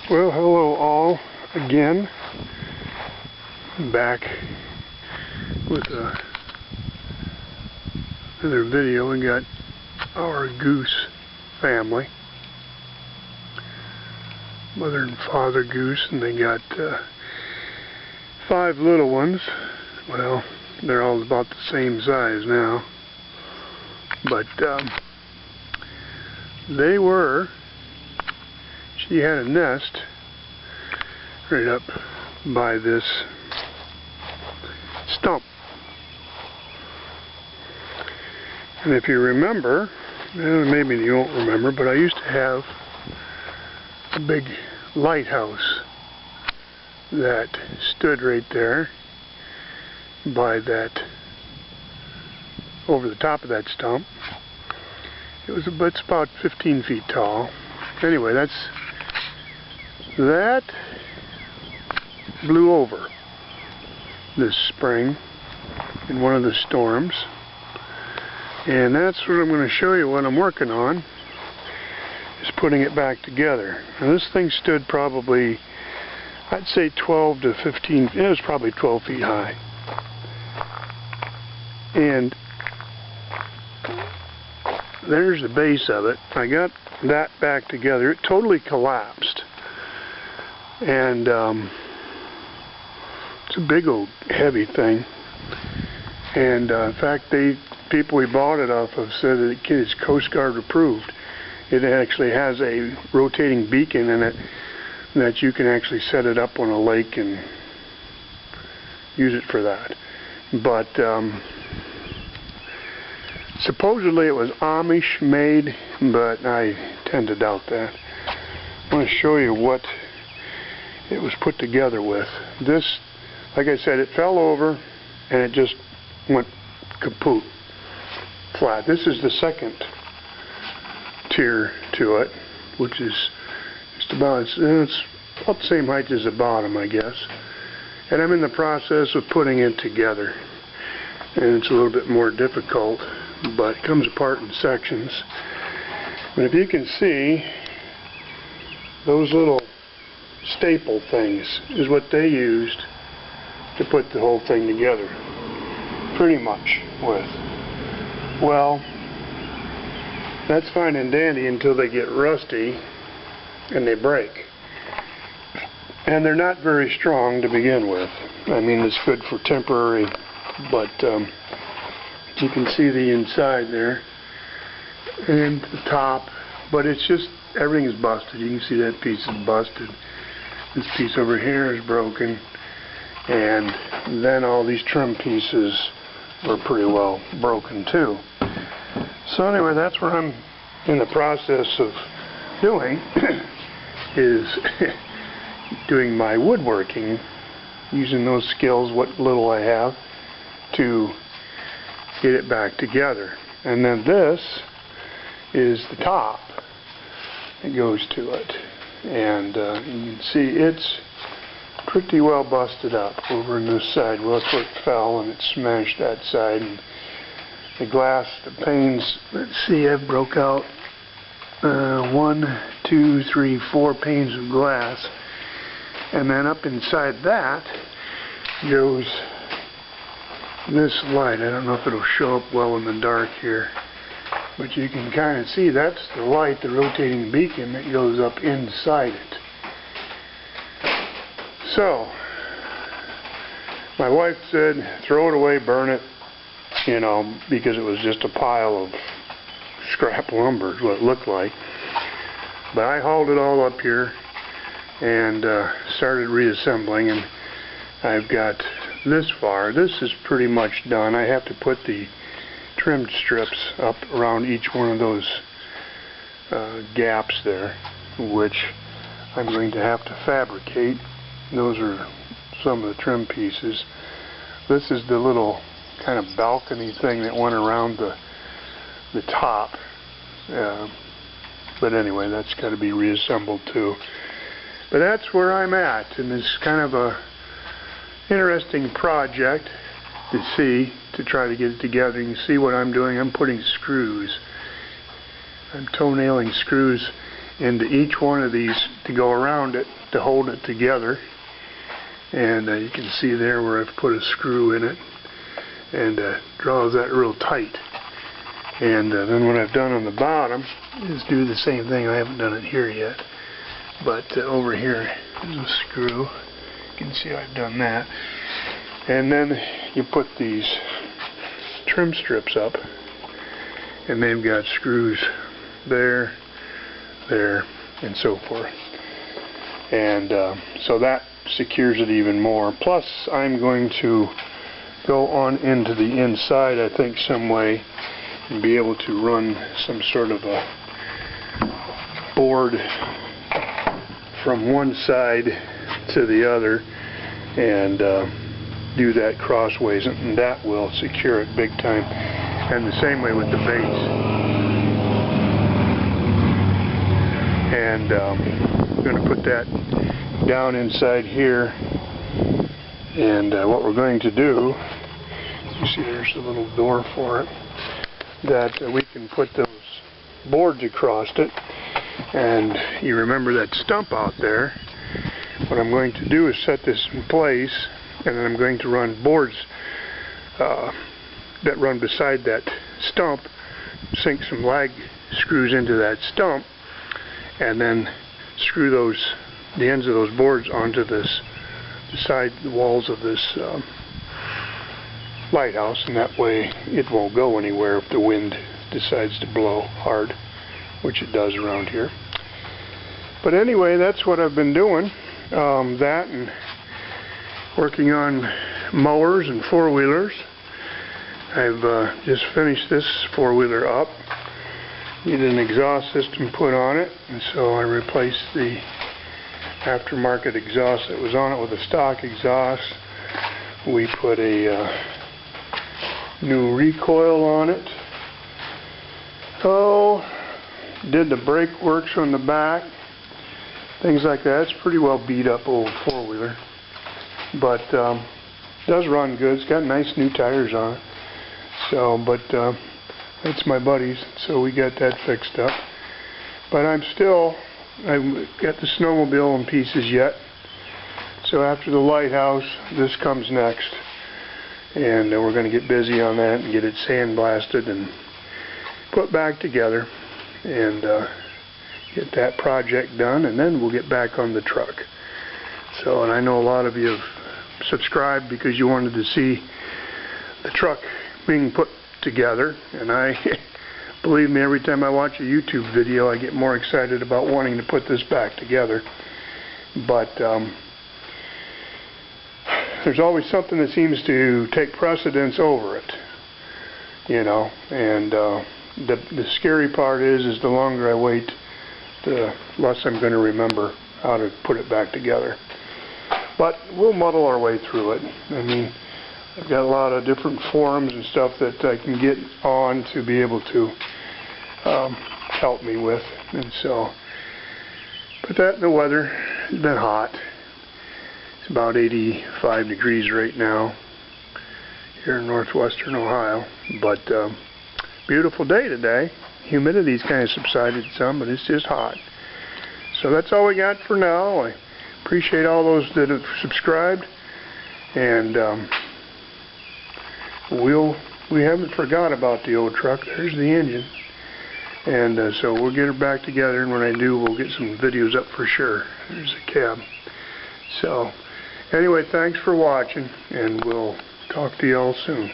Well, hello all again. Back with another video. We got our goose family, mother and father goose, and they got 5 little ones. Well, they're all about the same size now, but she had a nest right up by this stump. And if you remember, maybe you won't remember, but I used to have a big lighthouse that stood right there by that, over the top of that stump. It's about 15 feet tall. Anyway, that blew over this spring in one of the storms, and that's what I'm going to show you. What I'm working on is putting it back together. Now, this thing stood probably, I'd say 12 to 15, it was probably 12 feet high, and there's the base of it. I got that back together. It totally collapsed, and it's a big old heavy thing, and in fact people we bought it off of said that it's Coast Guard approved. It actually has a rotating beacon in it that you can actually set it up on a lake and use it for that. But supposedly it was Amish made, but I tend to doubt that. I want to show you what it was put together with. This, like I said, it fell over and it just went kaput, flat. This is the second tier to it, which is just about, it's about the same height as the bottom, I guess. And I'm in the process of putting it together, and it's a little bit more difficult, but it comes apart in sections. But if you can see, those little staple things is what they used to put the whole thing together, pretty much with. Well, that's fine and dandy until they get rusty and they break. And they're not very strong to begin with. I mean, it's good for temporary, but you can see the inside there and the top, but it's just, everything is busted. You can see that piece is busted. This piece over here is broken, and then all these trim pieces were pretty well broken too. So anyway, that's what I'm in the process of doing, is doing my woodworking, using those skills, what little I have, to get it back together. And then this is the top that goes to it, and you can see it's pretty well busted up over on this side. Well, that's where it fell, and it smashed that side, and the glass, the panes, let's see, I've broke out 1, 2, 3, 4 panes of glass, and then up inside that goes this light. I don't know if it'll show up well in the dark here, but you can kind of see that's the light, the rotating beacon that goes up inside it. So my wife said throw it away, burn it, you know, because it was just a pile of scrap lumber is what it looked like. But I hauled it all up here and started reassembling, and I've got this far. This is pretty much done. I have to put the trimmed strips up around each one of those gaps there, which I'm going to have to fabricate. Those are some of the trim pieces. This is the little kind of balcony thing that went around the top. But anyway, that's got to be reassembled too. But that's where I'm at, and it's kind of a interesting project to try to get it together. You can see what I'm doing. I'm putting screws. I'm toenailing screws into each one of these to go around it to hold it together. And you can see there where I've put a screw in it, and draws that real tight. And then what I've done on the bottom is do the same thing. I haven't done it here yet, but over here is a screw. You can see I've done that. And then you put these trim strips up, and they've got screws there, there, and so forth. And so that secures it even more. Plus, I'm going to go on into the inside, I think, some way, and be able to run some sort of a board from one side to the other, and do that crossways, and that will secure it big time. And the same way with the base. And I'm going to put that down inside here, and what we're going to do, you see there's a little door for it, that we can put those boards across it. And you remember that stump out there. What I'm going to do is set this in place, and then I'm going to run boards that run beside that stump, sink some lag screws into that stump, and then screw the ends of those boards onto the side walls of this lighthouse, and that way it won't go anywhere if the wind decides to blow hard, which it does around here. But anyway, that's what I've been doing. That and working on mowers and four-wheelers. I've just finished this four-wheeler up. Needed an exhaust system put on it, and so I replaced the aftermarket exhaust that was on it with a stock exhaust. We put a new recoil on it. Oh, did the brake works on the back, things like that. It's pretty well beat up old four-wheeler, but does run good. It's got nice new tires on it. So, but that's my buddy's, so we got that fixed up. But I've got the snowmobile in pieces yet. So after the lighthouse, this comes next, and we're going to get busy on that and get it sandblasted and put back together, and get that project done, and then we'll get back on the truck. So, and I know a lot of you have subscribed because you wanted to see the truck being put together, and I believe me, every time I watch a YouTube video I get more excited about wanting to put this back together. But there's always something that seems to take precedence over it, you know, and the scary part is the longer I wait, the less I'm going to remember how to put it back together. But we'll muddle our way through it. I mean, I've got a lot of different forums and stuff that I can get on to be able to help me with. And so, put that in the weather. It's been hot. It's about 85 degrees right now here in northwestern Ohio. But beautiful day today. Humidity's kind of subsided some, but it's just hot. So that's all we got for now. I appreciate all those that have subscribed, and we haven't forgot about the old truck. There's the engine, and so we'll get her back together, and when I do, we'll get some videos up for sure. There's the cab. So anyway, thanks for watching, and we'll talk to y'all soon.